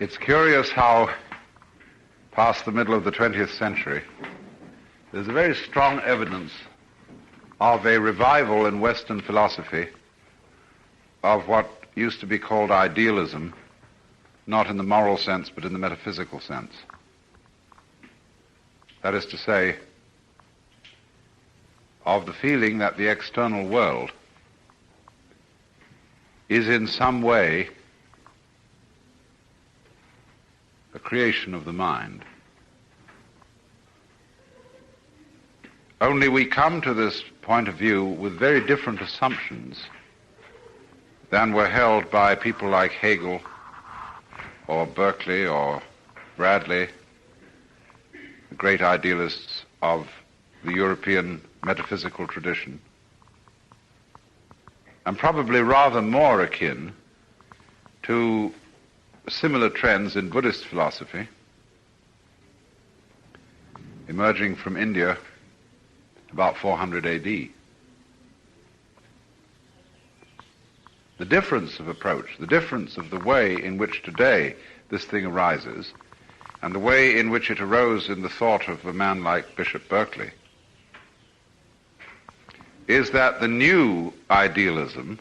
It's curious how, past the middle of the 20th century, there's a very strong evidence of a revival in Western philosophy of what used to be called idealism, not in the moral sense, but in the metaphysical sense. That is to say, of the feeling that the external world is in some way a creation of the mind. Only we come to this point of view with very different assumptions than were held by people like Hegel or Berkeley or Bradley, the great idealists of the European metaphysical tradition, and probably rather more akin to similar trends in Buddhist philosophy emerging from India about 400 AD. The difference of approach, the difference of the way in which today this thing arises and the way in which it arose in the thought of a man like Bishop Berkeley is that the new idealism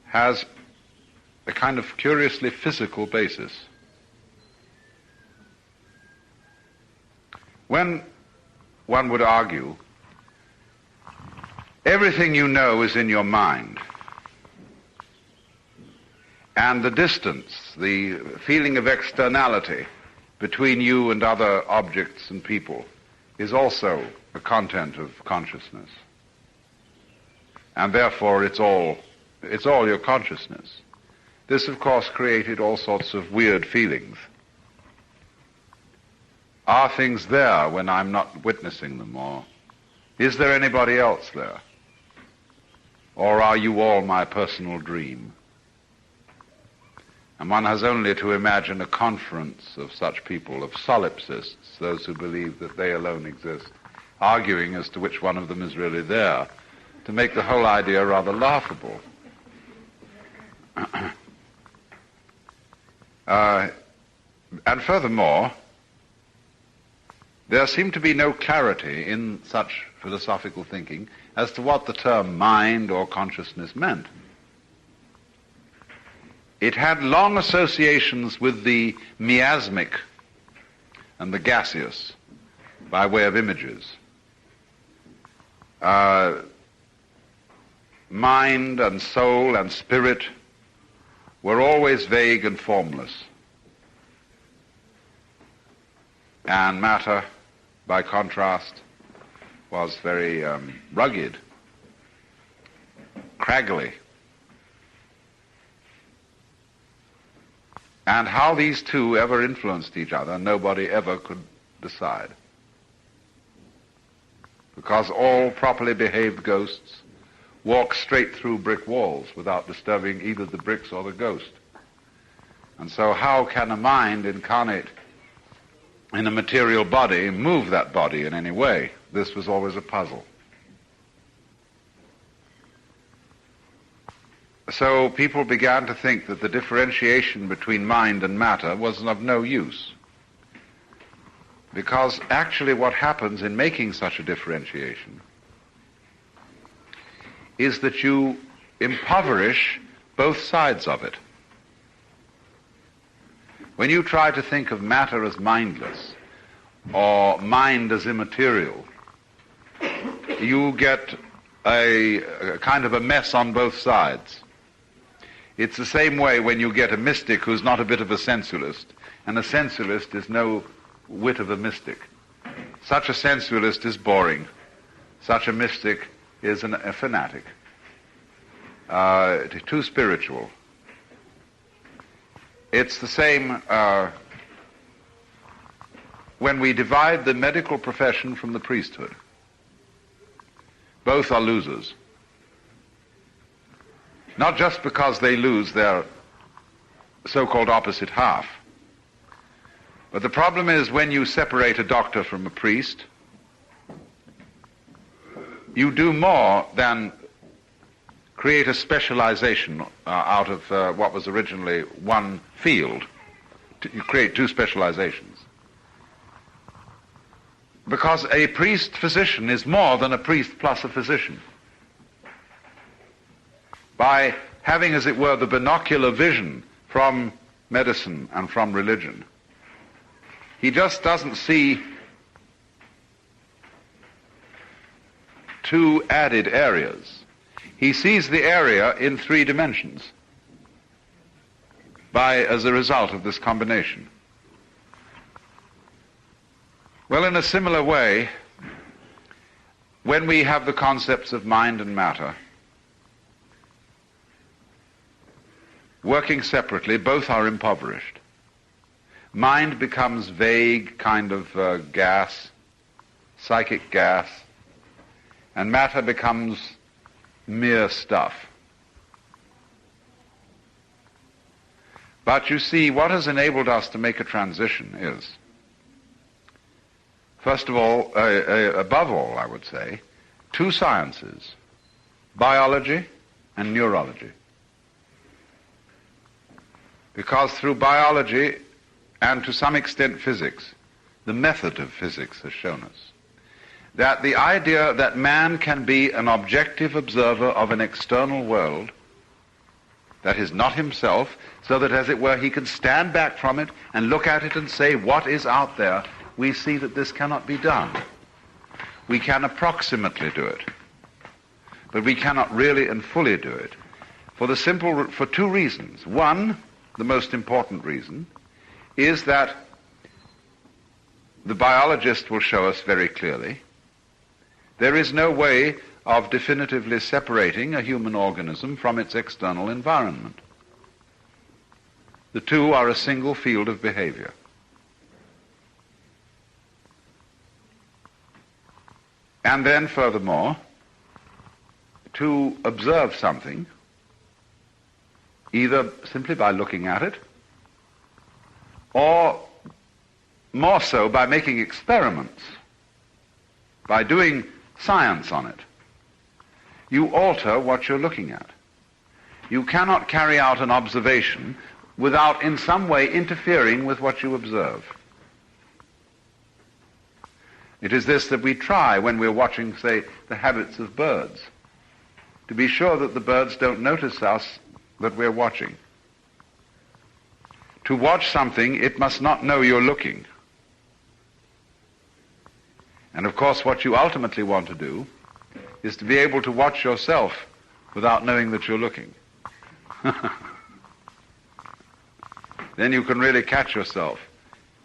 has a kind of curiously physical basis. When one would argue, everything you know is in your mind, and the distance, the feeling of externality between you and other objects and people is also a content of consciousness. And therefore it's all your consciousness. This, of course, created all sorts of weird feelings. Are things there when I'm not witnessing them? Or is there anybody else there? Or are you all my personal dream? And one has only to imagine a conference of such people, of solipsists, those who believe that they alone exist, arguing as to which one of them is really there, to make the whole idea rather laughable. And furthermore, there seemed to be no clarity in such philosophical thinking as to what the term mind or consciousness meant. It had long associations with the miasmic and the gaseous by way of images. Mind and soul and spirit were always vague and formless. And matter, by contrast, was very rugged, craggly. And how these two ever influenced each other, nobody ever could decide. Because all properly behaved ghosts walk straight through brick walls without disturbing either the bricks or the ghost. And so how can a mind incarnate in a material body move that body in any way? This was always a puzzle. So people began to think that the differentiation between mind and matter was of no use. Because actually what happens in making such a differentiation is that you impoverish both sides of it. When you try to think of matter as mindless or mind as immaterial, you get a kind of a mess on both sides. It's the same way when you get a mystic who's not a bit of a sensualist, and a sensualist is no whit of a mystic. Such a sensualist is boring. Such a mystic is a fanatic, too spiritual. It's the same when we divide the medical profession from the priesthood. Both are losers. Not just because they lose their so-called opposite half, but the problem is when you separate a doctor from a priest, you do more than create a specialization out of what was originally one field. You create two specializations. Because a priest-physician is more than a priest plus a physician. By having, as it were, the binocular vision from medicine and from religion, he just doesn't see two added areas. He sees the area in three dimensions as a result of this combination. Well, in a similar way, when we have the concepts of mind and matter working separately, both are impoverished. Mind becomes vague kind of gas, psychic gas, and matter becomes mere stuff. But you see, what has enabled us to make a transition is, first of all, above all, I would say, two sciences, biology and neurology. Because through biology and to some extent physics, the method of physics has shown us that the idea that man can be an objective observer of an external world that is not himself, so that, as it were, he can stand back from it and look at it and say, what is out there? We see that this cannot be done. We can approximately do it, but we cannot really and fully do it for two reasons. One, the most important reason, is that the biologist will show us very clearly there is no way of definitively separating a human organism from its external environment. The two are a single field of behavior. And then, furthermore, to observe something, either simply by looking at it, or more so by making experiments, by doing science on it, you alter what you're looking at. You cannot carry out an observation without in some way interfering with what you observe. It is this that we try when we're watching, say, the habits of birds, to be sure that the birds don't notice us, that we're watching. To watch something, it must not know you're looking. And of course, what you ultimately want to do is to be able to watch yourself without knowing that you're looking. Then you can really catch yourself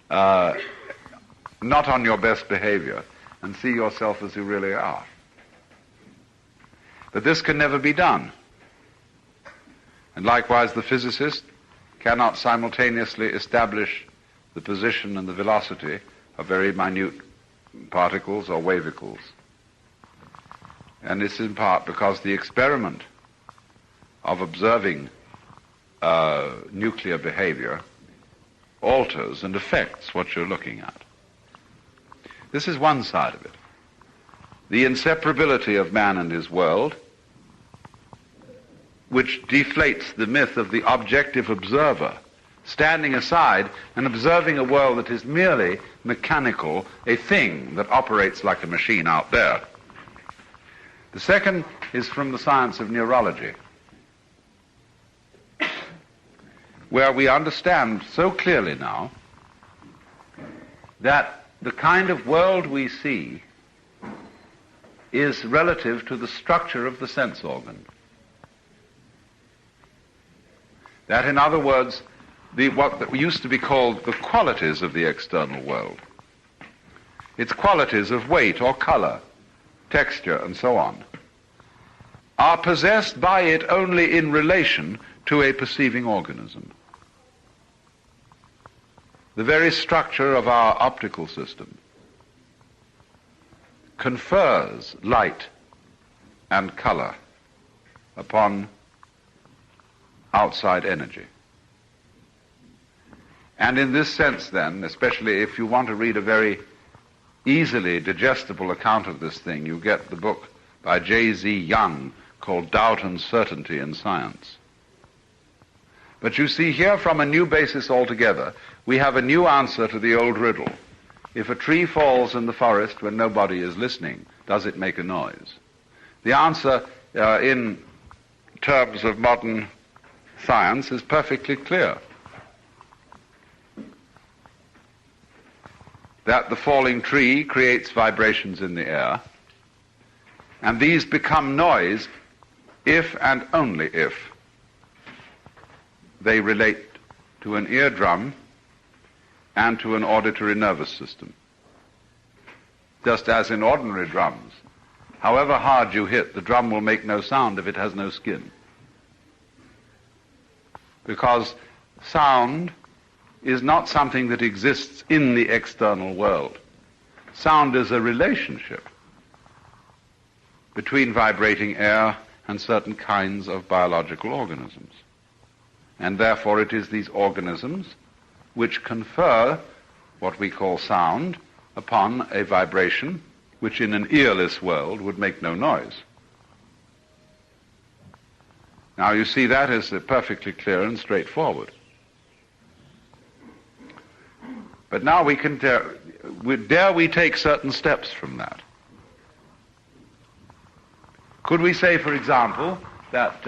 not on your best behavior and see yourself as you really are. But this can never be done. And likewise, the physicist cannot simultaneously establish the position and the velocity of very minute particles or wavicles. And it's in part because the experiment of observing nuclear behavior alters and affects what you're looking at. This is one side of it. The inseparability of man and his world, which deflates the myth of the objective observer, standing aside and observing a world that is merely mechanical, a thing that operates like a machine out there. The second is from the science of neurology, where we understand so clearly now that the kind of world we see is relative to the structure of the sense organ. That, in other words, what used to be called the qualities of the external world, its qualities of weight or color, texture, and so on, are possessed by it only in relation to a perceiving organism. The very structure of our optical system confers light and color upon outside energy. And in this sense, then, especially if you want to read a very easily digestible account of this thing, you get the book by J.Z. Young called doubt and certainty in science. But you see here, from a new basis altogether, we have a new answer to the old riddle. If a tree falls in the forest when nobody is listening, does it make a noise? The answer in terms of modern science is perfectly clear. That the falling tree creates vibrations in the air, and these become noise if and only if they relate to an eardrum and to an auditory nervous system. Just as in ordinary drums, however hard you hit, the drum will make no sound if it has no skin. Because sound is not something that exists in the external world. Sound is a relationship between vibrating air and certain kinds of biological organisms. And therefore it is these organisms which confer what we call sound upon a vibration which in an earless world would make no noise. Now you see, that is perfectly clear and straightforward. But now we can dare we take certain steps from that? Could we say, for example, that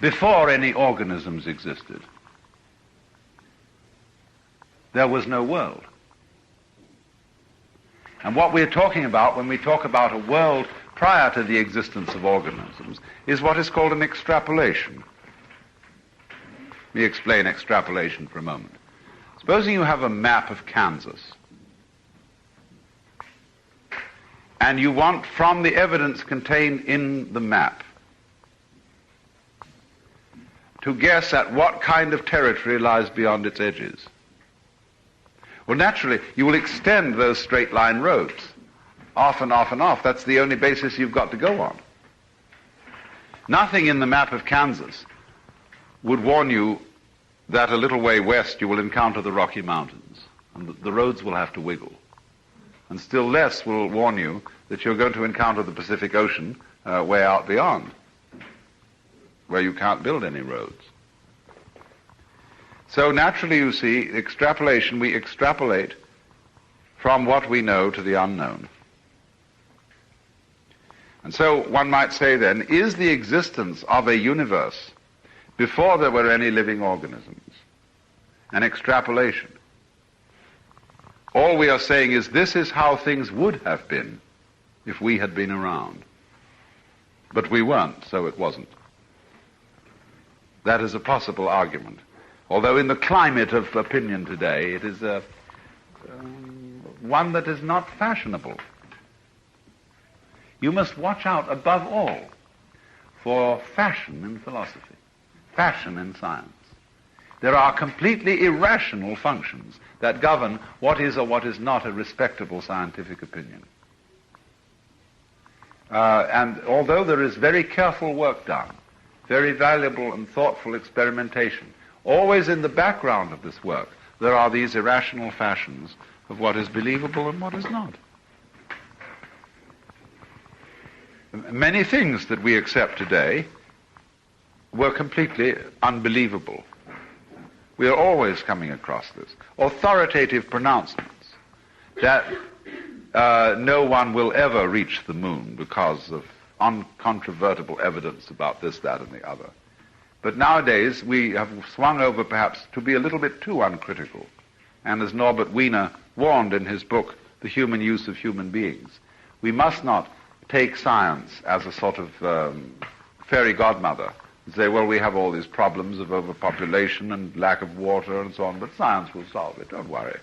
before any organisms existed, there was no world? And what we're talking about when we talk about a world prior to the existence of organisms is what is called an extrapolation. Let me explain extrapolation for a moment. Supposing you have a map of Kansas, and you want, from the evidence contained in the map, to guess at what kind of territory lies beyond its edges. Well, naturally, you will extend those straight line roads, off and off and off. That's the only basis you've got to go on. Nothing in the map of Kansas would warn you that a little way west you will encounter the Rocky Mountains, and the roads will have to wiggle. And still less will warn you that you're going to encounter the Pacific Ocean way out beyond, where you can't build any roads. So naturally, you see, extrapolation, we extrapolate from what we know to the unknown. And so one might say then, is the existence of a universe before there were any living organisms an extrapolation? All we are saying is this is how things would have been if we had been around. But we weren't, so it wasn't. That is a possible argument. Although in the climate of opinion today, it is one that is not fashionable. You must watch out, above all, for fashion in philosophy, fashion in science. There are completely irrational functions that govern what is or what is not a respectable scientific opinion. And although there is very careful work done, very valuable and thoughtful experimentation, always in the background of this work, there are these irrational fashions of what is believable and what is not. Many things that we accept today were completely unbelievable. We are always coming across this. Authoritative pronouncements that no one will ever reach the moon because of uncontrovertible evidence about this, that, and the other. But nowadays we have swung over perhaps to be a little bit too uncritical. And as Norbert Wiener warned in his book, The Human Use of Human Beings, we must not take science as a sort of fairy godmother and say, well, we have all these problems of overpopulation and lack of water and so on, but science will solve it, don't worry.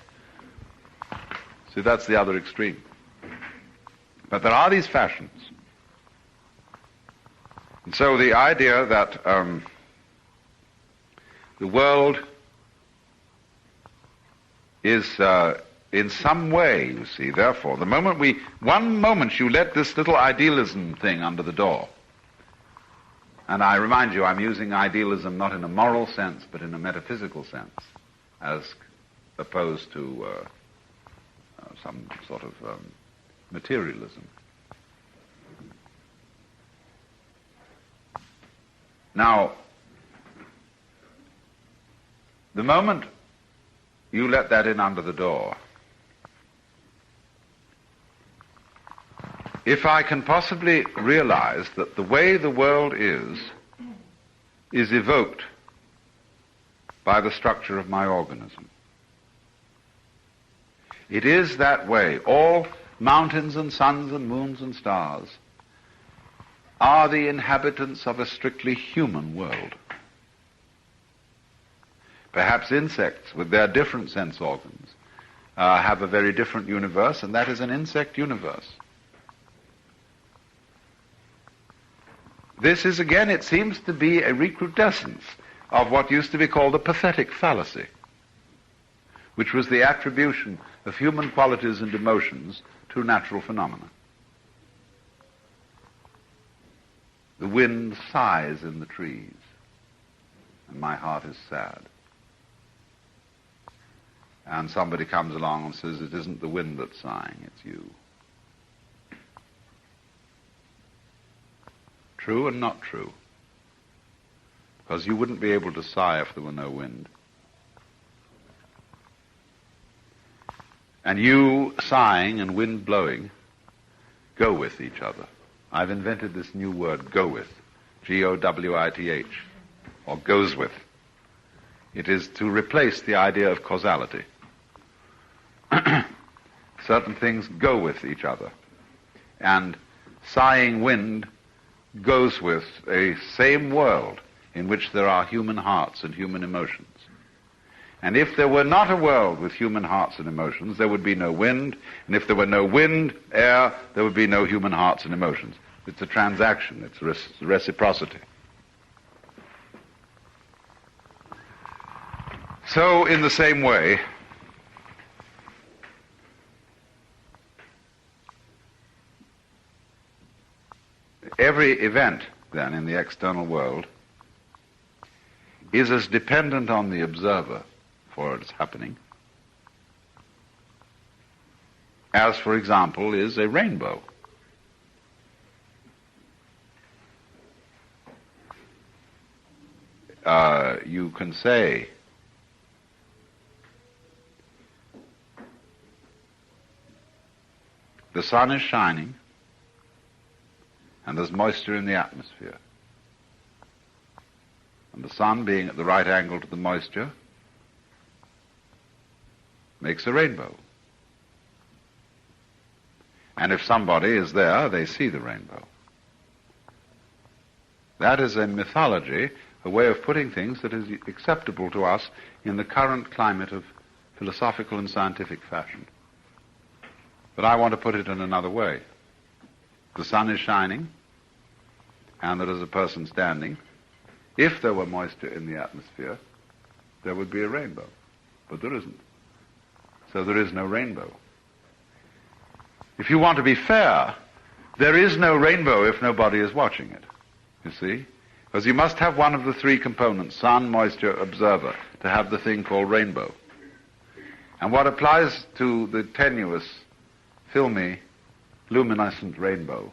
See, that's the other extreme. But there are these fashions. And so the idea that the world is in some way, you see, therefore, one moment you let this little idealism thing under the door, and I remind you, I'm using idealism not in a moral sense, but in a metaphysical sense, as opposed to some sort of materialism. Now, the moment you let that in under the door, if I can possibly realize that the way the world is evoked by the structure of my organism. It is that way. All mountains and suns and moons and stars are the inhabitants of a strictly human world. Perhaps insects, with their different sense organs, have a very different universe, and that is an insect universe. This is, again, it seems to be a recrudescence of what used to be called the pathetic fallacy, which was the attribution of human qualities and emotions to natural phenomena. The wind sighs in the trees, and my heart is sad. And somebody comes along and says, it isn't the wind that's sighing, it's you. True and not true. Because you wouldn't be able to sigh if there were no wind. And you sighing and wind blowing go with each other. I've invented this new word, go with, G-O-W-I-T-H, or goes with. It is to replace the idea of causality. Certain things go with each other. And sighing wind goes with a same world in which there are human hearts and human emotions. And if there were not a world with human hearts and emotions, there would be no wind, and if there were no wind, air, there would be no human hearts and emotions. It's a transaction, it's reciprocity. So, in the same way, every event, then, in the external world is as dependent on the observer for its happening as, for example, is a rainbow. You can say the sun is shining and there's moisture in the atmosphere. And the sun, being at the right angle to the moisture, makes a rainbow. And if somebody is there, they see the rainbow. That is a mythology, a way of putting things that is acceptable to us in the current climate of philosophical and scientific fashion. But I want to put it in another way. The sun is shining, and there is a person standing. If there were moisture in the atmosphere, there would be a rainbow. But there isn't. So there is no rainbow. If you want to be fair, there is no rainbow if nobody is watching it. You see? Because you must have one of the three components, sun, moisture, observer, to have the thing called rainbow. And what applies to the tenuous, filmy, luminescent rainbow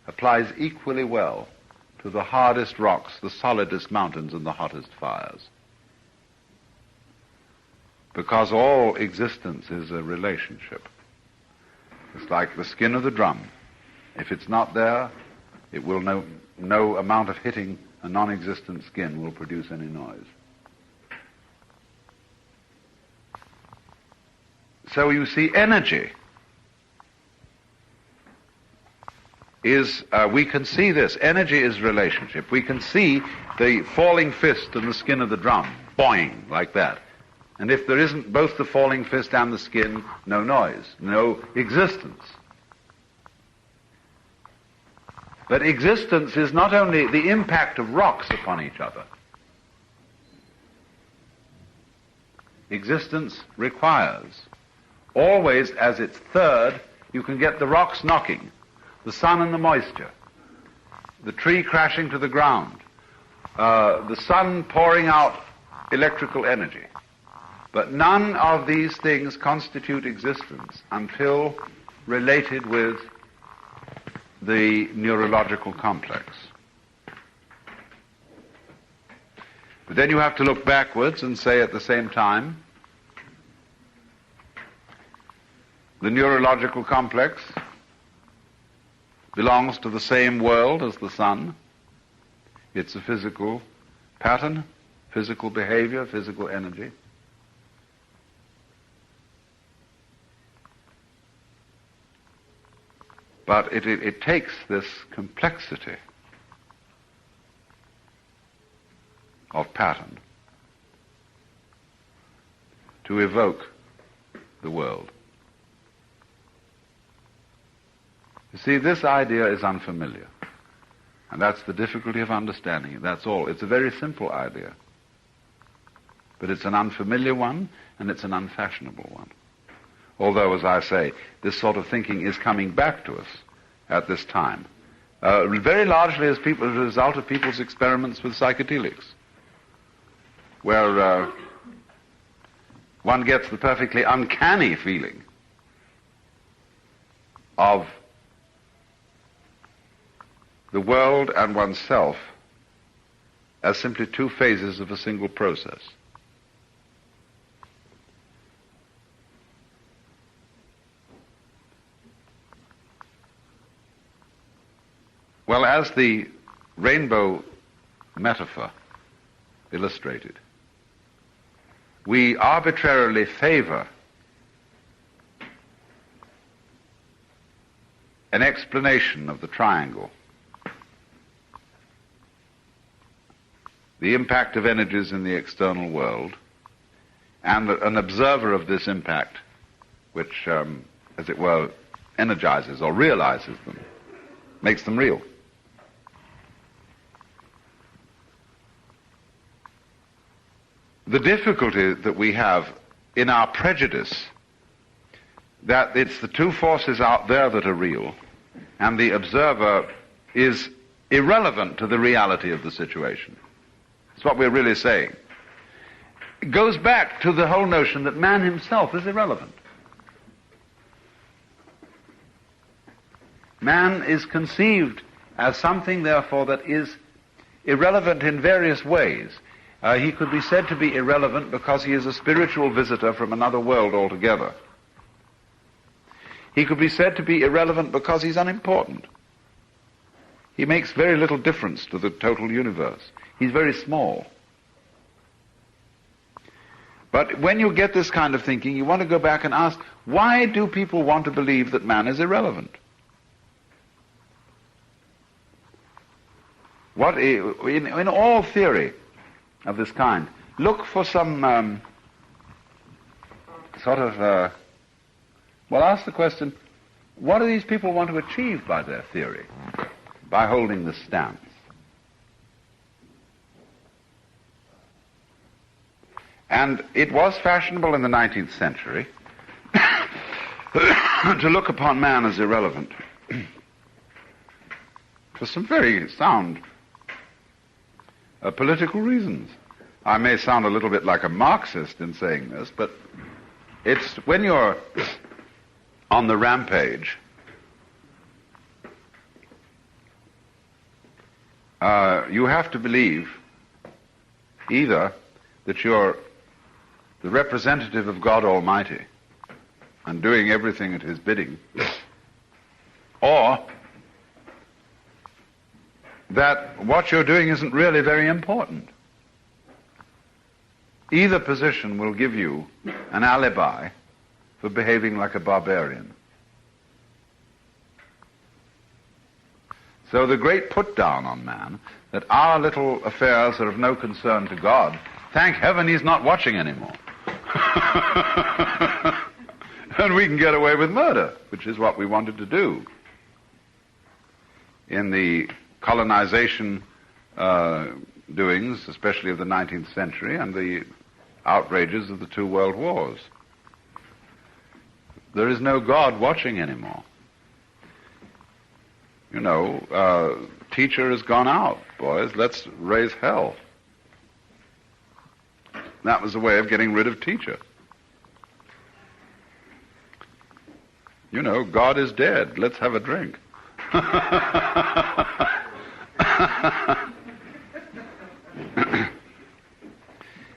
applies equally well to the hardest rocks, the solidest mountains, and the hottest fires. Because all existence is a relationship. It's like the skin of the drum. If it's not there, it will no amount of hitting a non-existent skin will produce any noise. So you see, energy is, we can see this. Energy is relationship. We can see the falling fist and the skin of the drum, boing, like that. And if there isn't both the falling fist and the skin, no noise, no existence. But existence is not only the impact of rocks upon each other. Existence requires, always as its third, you can get the rocks knocking, the sun and the moisture, the tree crashing to the ground, the sun pouring out electrical energy. But none of these things constitute existence until related with the neurological complex. But then you have to look backwards and say at the same time, the neurological complex belongs to the same world as the sun. It's a physical pattern, physical behavior, physical energy. But it takes this complexity of pattern to evoke the world. You see, this idea is unfamiliar. And that's the difficulty of understanding it. That's all. It's a very simple idea. But it's an unfamiliar one, and it's an unfashionable one. Although, as I say, this sort of thinking is coming back to us at this time. Very largely as a result of people's experiments with psychedelics, where one gets the perfectly uncanny feeling of the world and oneself as simply two phases of a single process. Well, as the rainbow metaphor illustrated, we arbitrarily favor an explanation of the triangle, the impact of energies in the external world, and an observer of this impact, which, as it were, energizes or realizes them, makes them real. The difficulty that we have in our prejudice that it's the two forces out there that are real, and the observer is irrelevant to the reality of the situation. That's what we're really saying. It goes back to the whole notion that man himself is irrelevant. Man is conceived as something, therefore, that is irrelevant in various ways. He could be said to be irrelevant because he is a spiritual visitor from another world altogether. He could be said to be irrelevant because he's unimportant. He makes very little difference to the total universe. He's very small. But when you get this kind of thinking, you want to go back and ask, why do people want to believe that man is irrelevant? What in all theory of this kind, look for some ask the question, what do these people want to achieve by their theory, by holding this stance? And it was fashionable in the 19th century to look upon man as irrelevant for some very sound political reasons. I may sound a little bit like a Marxist in saying this, but it's when you're on the rampage, you have to believe either that you're the representative of God Almighty and doing everything at His bidding, or that what you're doing isn't really very important. Either position will give you an alibi for behaving like a barbarian. So the great put down on man, that our little affairs are of no concern to God, thank heaven He's not watching anymore. And we can get away with murder, which is what we wanted to do in the colonization doings, especially of the 19th century, and the outrages of the two world wars. There is no God watching anymore. You know, teacher has gone out, boys, let's raise hell. That was a way of getting rid of teacher. You know, God is dead, let's have a drink.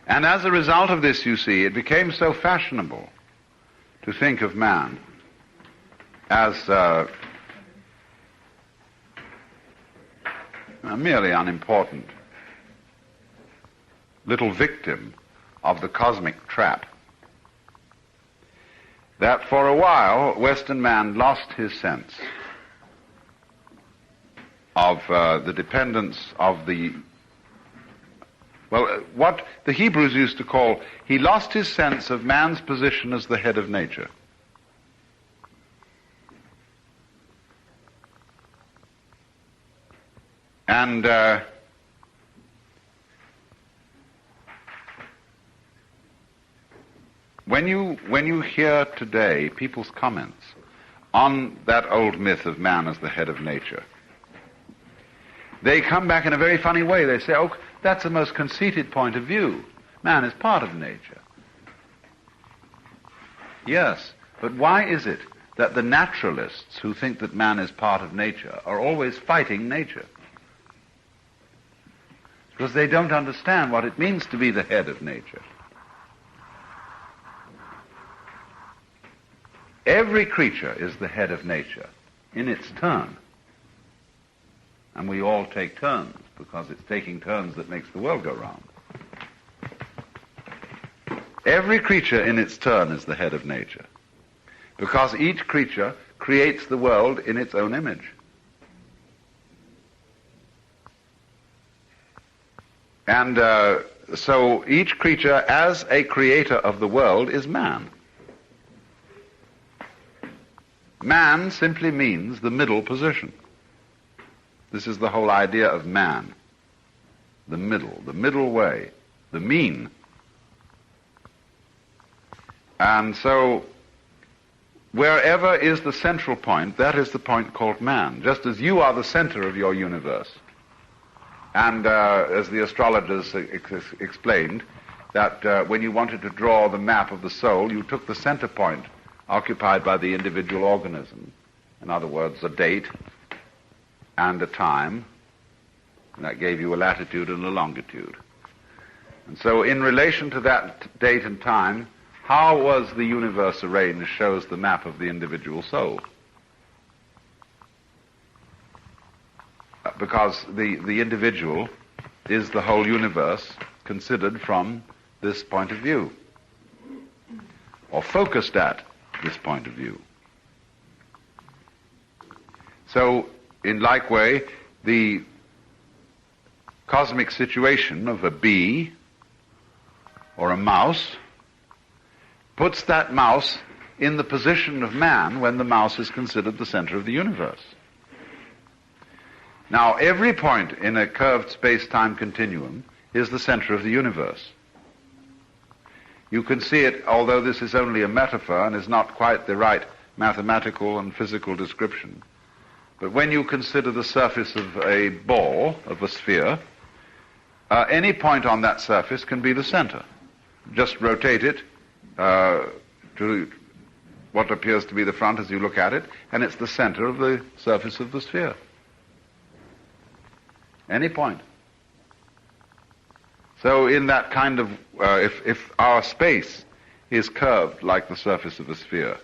And as a result of this, you see, it became so fashionable to think of man as a merely unimportant little victim of the cosmic trap, that for a while Western man lost his sense of the dependence of what the Hebrews used to call, he lost his sense of man's position as the head of nature. And when you hear today people's comments on that old myth of man as the head of nature, they come back in a very funny way. They say, oh, that's the most conceited point of view. Man is part of nature. Yes, but why is it that the naturalists who think that man is part of nature are always fighting nature? Because they don't understand what it means to be the head of nature. Every creature is the head of nature in its turn. And we all take turns, because it's taking turns that makes the world go round. Every creature in its turn is the head of nature, because each creature creates the world in its own image. And so each creature, as a creator of the world, is man. Man simply means the middle position. This is the whole idea of man. The middle way, the mean. And so, wherever is the central point, that is the point called man, just as you are the center of your universe. And as the astrologers explained, that when you wanted to draw the map of the soul, you took the center point occupied by the individual organism. In other words, a date and a time, and that gave you a latitude and a longitude. And so in relation to that date and time, how was the universe arranged shows the map of the individual soul. Because the individual is the whole universe considered from this point of view, or focused at this point of view. So, in like way, the cosmic situation of a bee or a mouse puts that mouse in the position of man when the mouse is considered the center of the universe. Now, every point in a curved space-time continuum is the center of the universe. You can see it, although this is only a metaphor and is not quite the right mathematical and physical description. But when you consider the surface of a ball, of a sphere, any point on that surface can be the center. Just rotate it to what appears to be the front as you look at it, and it's the center of the surface of the sphere. Any point. So in that kind of, if our space is curved like the surface of a sphere,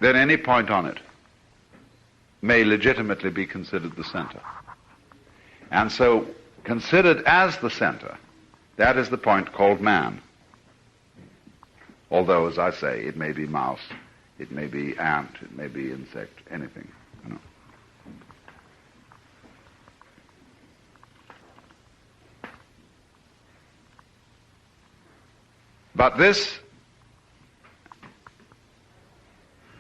then any point on it may legitimately be considered the center. And so, considered as the center, that is the point called man. Although, as I say, it may be mouse, it may be ant, it may be insect, anything. You know. But this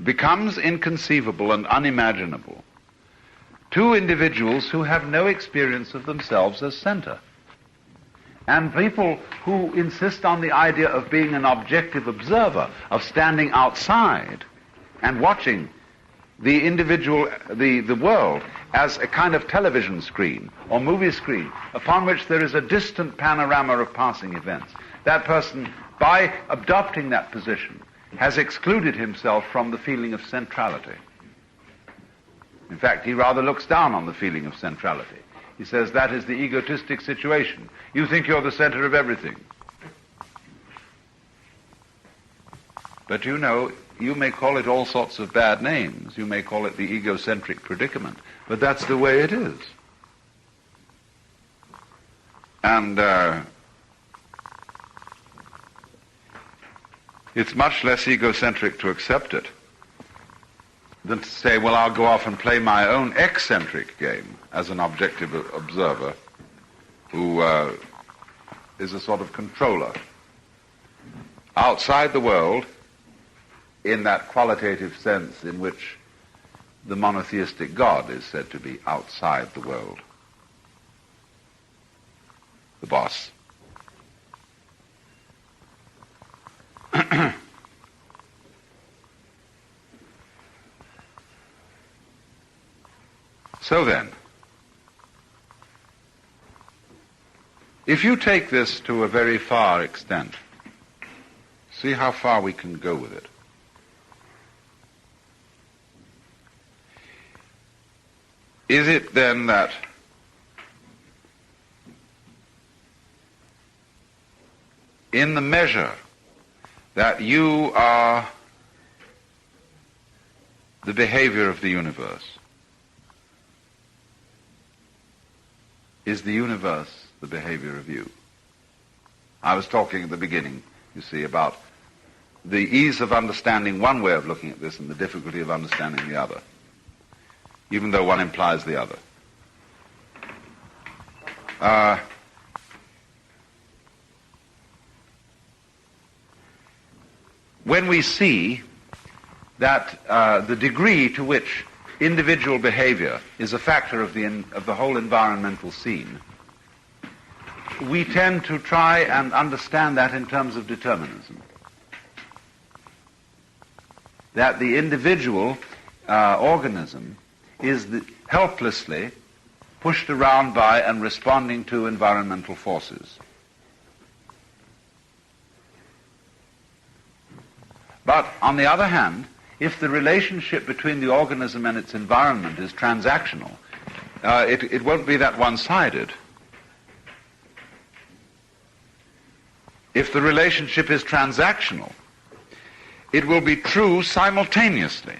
becomes inconceivable and unimaginable to individuals who have no experience of themselves as center. And people who insist on the idea of being an objective observer, of standing outside and watching the individual, the world, as a kind of television screen or movie screen upon which there is a distant panorama of passing events. That person, by adopting that position, has excluded himself from the feeling of centrality. In fact, he rather looks down on the feeling of centrality. He says that is the egotistic situation. You think you're the center of everything. But you know, you may call it all sorts of bad names. You may call it the egocentric predicament. But that's the way it is. And it's much less egocentric to accept it than to say, well, I'll go off and play my own eccentric game as an objective observer who is a sort of controller outside the world in that qualitative sense in which the monotheistic God is said to be outside the world. The boss. So then, if you take this to a very far extent, see how far we can go with it. Is it then that in the measure that you are the behavior of the universe, is the universe the behavior of you? I was talking at the beginning, you see, about the ease of understanding one way of looking at this and the difficulty of understanding the other, even though one implies the other. When we see that the degree to which individual behavior is a factor of the whole environmental scene, we tend to try and understand that in terms of determinism. That the individual organism is helplessly pushed around by and responding to environmental forces. But on the other hand, if the relationship between the organism and its environment is transactional, it won't be that one-sided. If the relationship is transactional, it will be true simultaneously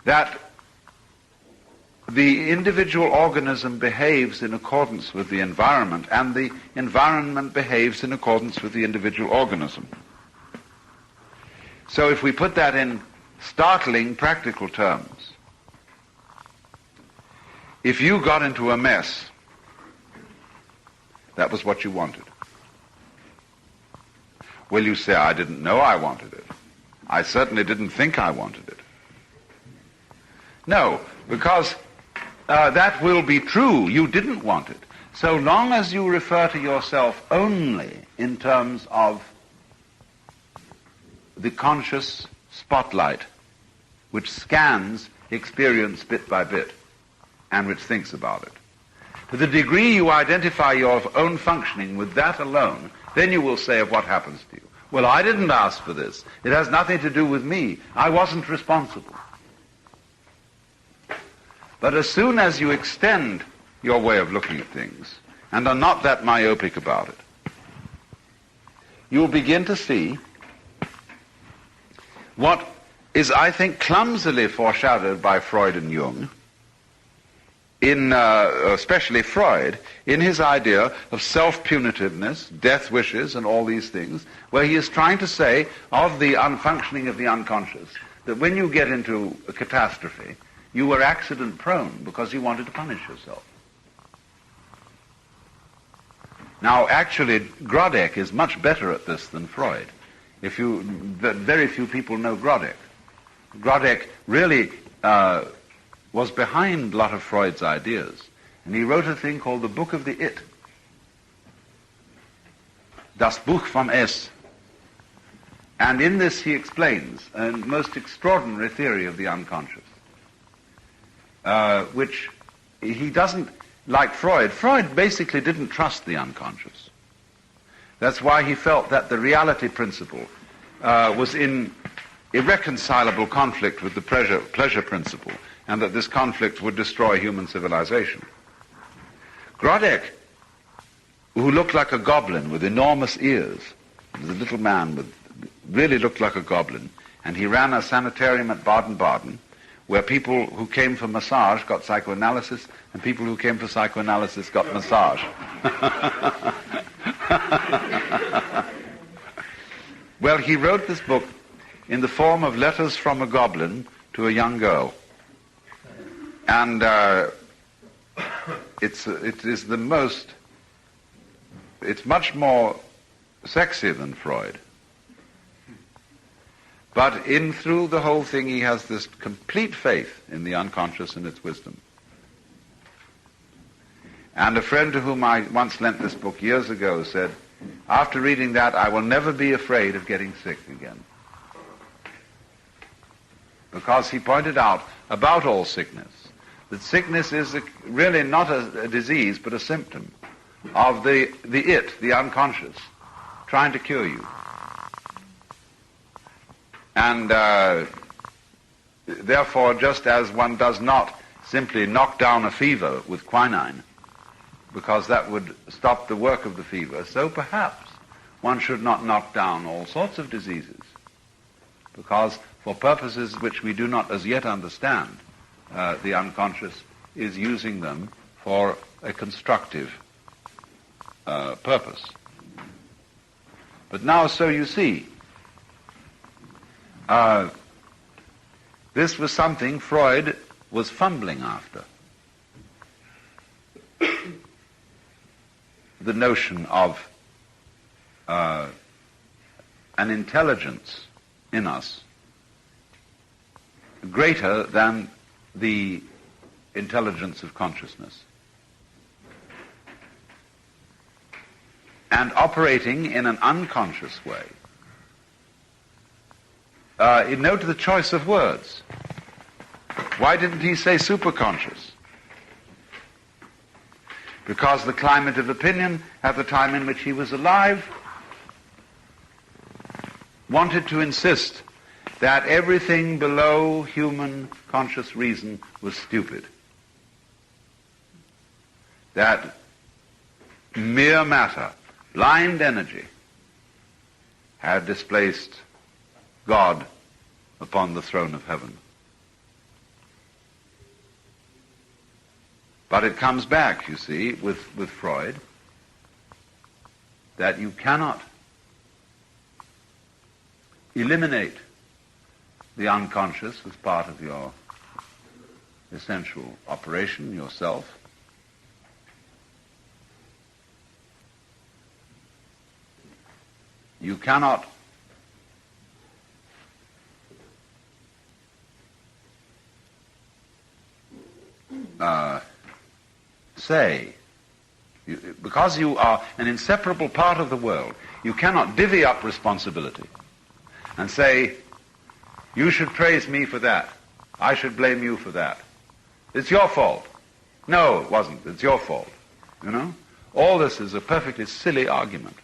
that the individual organism behaves in accordance with the environment and the environment behaves in accordance with the individual organism. So if we put that in startling practical terms, if you got into a mess, that was what you wanted. Will you say, I didn't know I wanted it? I certainly didn't think I wanted it. No, because that will be true. You didn't want it. So long as you refer to yourself only in terms of the conscious spotlight which scans experience bit by bit and which thinks about it. To the degree you identify your own functioning with that alone, then you will say of what happens to you, well, I didn't ask for this. It has nothing to do with me. I wasn't responsible. But as soon as you extend your way of looking at things and are not that myopic about it, you'll begin to see what is, I think, clumsily foreshadowed by Freud and Jung, especially Freud, in his idea of self-punitiveness, death wishes, and all these things, where he is trying to say of the unfunctioning of the unconscious, that when you get into a catastrophe, you were accident-prone because you wanted to punish yourself. Now, actually, Grodek is much better at this than Freud. Very few people know Grodek. Grodek really was behind a lot of Freud's ideas, and he wrote a thing called the Book of the It, Das Buch vom Es. And in this he explains a most extraordinary theory of the unconscious, which he doesn't, like Freud. Freud basically didn't trust the unconscious. That's why he felt that the reality principle was in irreconcilable conflict with the pleasure principle, and that this conflict would destroy human civilization. Grodek, who looked like a goblin with enormous ears, was a little man with really looked like a goblin, and he ran a sanitarium at Baden-Baden, where people who came for massage got psychoanalysis, and people who came for psychoanalysis got massage. Well, he wrote this book in the form of letters from a goblin to a young girl. And it's much more sexy than Freud. But through the whole thing, he has this complete faith in the unconscious and its wisdom. And a friend to whom I once lent this book years ago said, after reading that, I will never be afraid of getting sick again. Because he pointed out about all sickness, that sickness is really not a disease, but a symptom of the unconscious, trying to cure you. And therefore, just as one does not simply knock down a fever with quinine, because that would stop the work of the fever, so perhaps one should not knock down all sorts of diseases, because for purposes which we do not as yet understand, the unconscious is using them for a constructive purpose. But now, so you see, this was something Freud was fumbling after. The notion of an intelligence in us greater than the intelligence of consciousness, and operating in an unconscious way. Note the choice of words. Why didn't he say superconscious? Because the climate of opinion at the time in which he was alive wanted to insist that everything below human conscious reason was stupid. That mere matter, blind energy, had displaced God upon the throne of heaven. But it comes back, you see, with Freud, that you cannot eliminate the unconscious as part of your essential operation, yourself. You cannot say, because you are an inseparable part of the world, you cannot divvy up responsibility and say, you should praise me for that, I should blame you for that. It's your fault. No, it wasn't. It's your fault. You know? All this is a perfectly silly argument.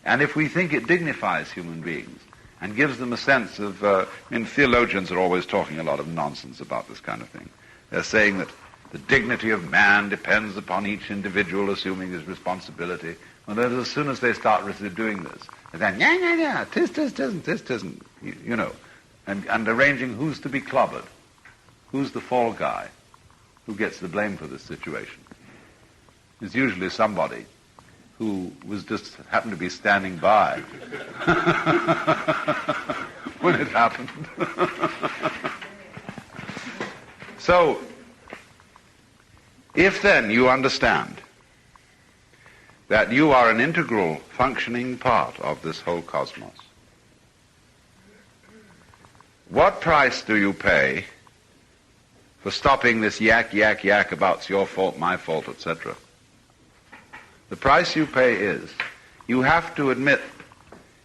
And if we think it dignifies human beings and gives them a sense of, theologians are always talking a lot of nonsense about this kind of thing. They're saying that the dignity of man depends upon each individual assuming his responsibility. Well, as soon as they start doing this, they're saying, yeah, tisn't, you know, and arranging who's to be clobbered, who's the fall guy, who gets the blame for this situation. It's usually somebody who was just happened to be standing by when it happened. So, if then you understand that you are an integral functioning part of this whole cosmos, what price do you pay for stopping this yak about it's your fault, my fault, etc.? The price you pay is you have to admit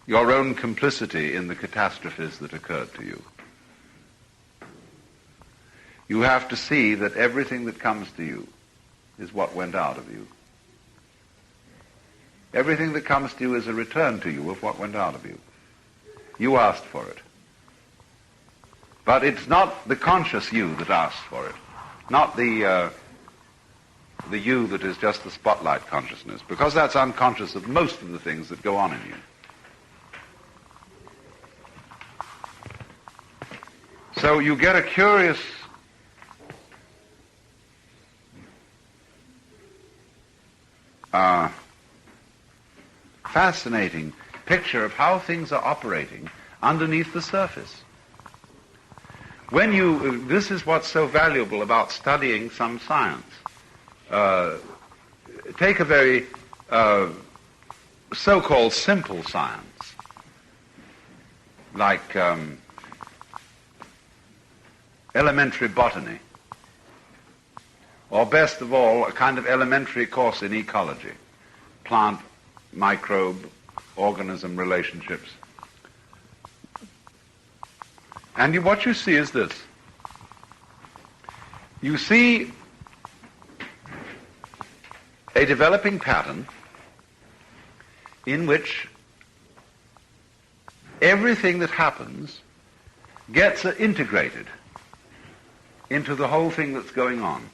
your own complicity in the catastrophes that occurred to you. You have to see that everything that comes to you is what went out of you. Everything that comes to you is a return to you of what went out of you. You asked for it. But it's not the conscious you that asked for it, not the the you that is just the spotlight consciousness, because that's unconscious of most of the things that go on in you. So you get a curious fascinating picture of how things are operating underneath the surface. This is what's so valuable about studying some science. Take a very so-called simple science, like elementary botany, or best of all, a kind of elementary course in ecology, plant, microbe, organism relationships. And what you see is this. You see a developing pattern in which everything that happens gets integrated into the whole thing that's going on.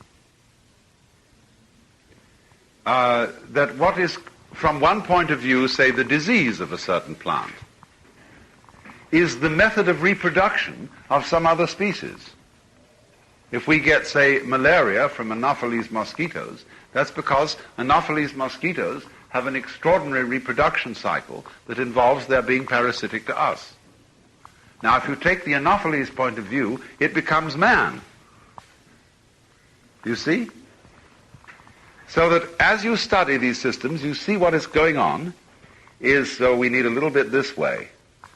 That what is, from one point of view, say, the disease of a certain plant, is the method of reproduction of some other species. If we get, say, malaria from Anopheles mosquitoes, that's because Anopheles mosquitoes have an extraordinary reproduction cycle that involves their being parasitic to us. Now, if you take the Anopheles point of view, it becomes man. You see? So that as you study these systems, you see what is going on is, so we need a little bit this way.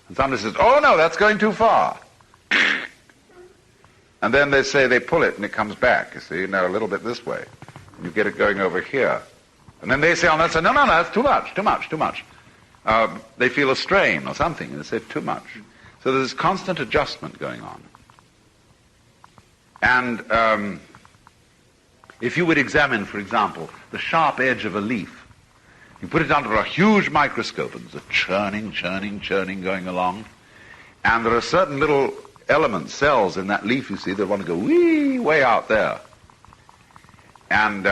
And somebody says, oh no, that's going too far. And then they say they pull it and it comes back, you see, now a little bit this way. And you get it going over here. And then they say on that side, no, that's too much. They feel a strain or something, and they say too much. So there's constant adjustment going on. And if you would examine, for example, the sharp edge of a leaf, you put it under a huge microscope, and there's a churning going along. And there are certain little elements, cells in that leaf, you see, that want to go way out there. And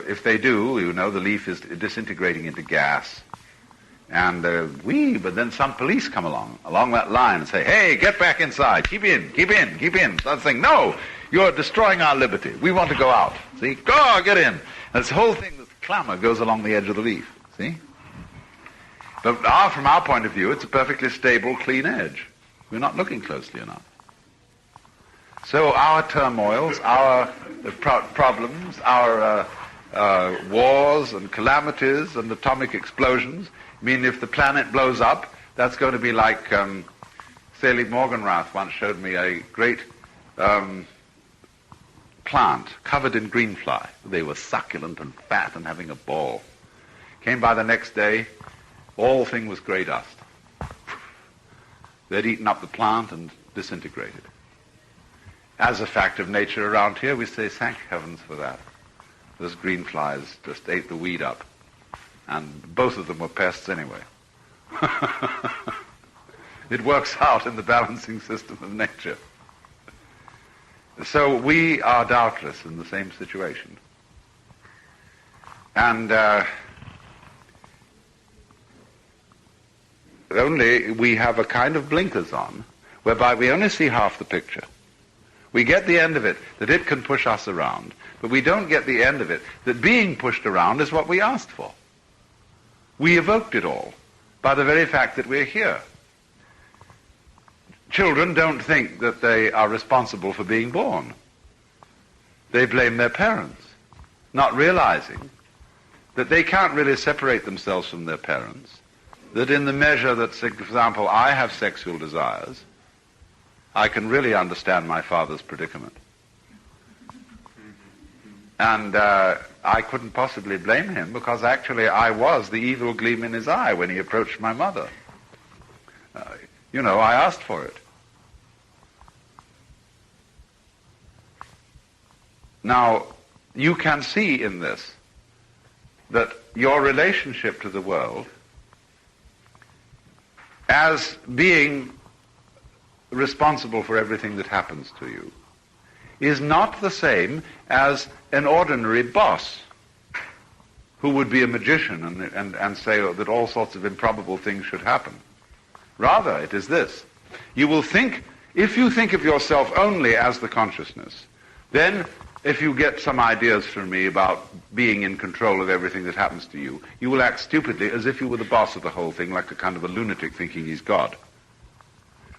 if they do, you know, the leaf is disintegrating into gas. And but then some police come along that line and say, hey, get back inside, keep in. So I'm saying, no, you're destroying our liberty. We want to go out. See, go, get in. And this whole thing, this clamor goes along the edge of the leaf. See? But from our point of view, it's a perfectly stable, clean edge. We're not looking closely enough. So our turmoils, our problems, our wars and calamities and atomic explosions mean if the planet blows up, that's going to be like Selig Morgenrath once showed me a great plant covered in greenfly. They were succulent and fat and having a ball. Came by the next day, all thing was grey dust. They'd eaten up the plant and disintegrated. As a fact of nature around here, we say, thank heavens for that. Those green flies just ate the weed up. And both of them were pests anyway. It works out in the balancing system of nature. So we are doubtless in the same situation. And only we have a kind of blinkers on, whereby we only see half the picture. We get the end of it, that it can push us around, but we don't get the end of it, that being pushed around is what we asked for. We evoked it all by the very fact that we're here. Children don't think that they are responsible for being born. They blame their parents, not realizing that they can't really separate themselves from their parents, that in the measure that, for example, I have sexual desires, I can really understand my father's predicament. And I couldn't possibly blame him, because actually I was the evil gleam in his eye when he approached my mother. I asked for it. Now, you can see in this that your relationship to the world as being responsible for everything that happens to you is not the same as an ordinary boss who would be a magician and say that all sorts of improbable things should happen. Rather, it is this. You will think, if you think of yourself only as the consciousness, then if you get some ideas from me about being in control of everything that happens to you, you will act stupidly as if you were the boss of the whole thing, like a kind of a lunatic thinking he's God.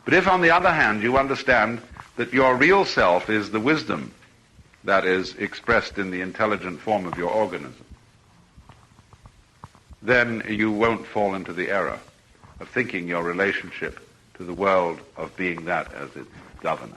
But if, on the other hand, you understand that your real self is the wisdom that is expressed in the intelligent form of your organism, then you won't fall into the error of thinking your relationship to the world of being that as its governor.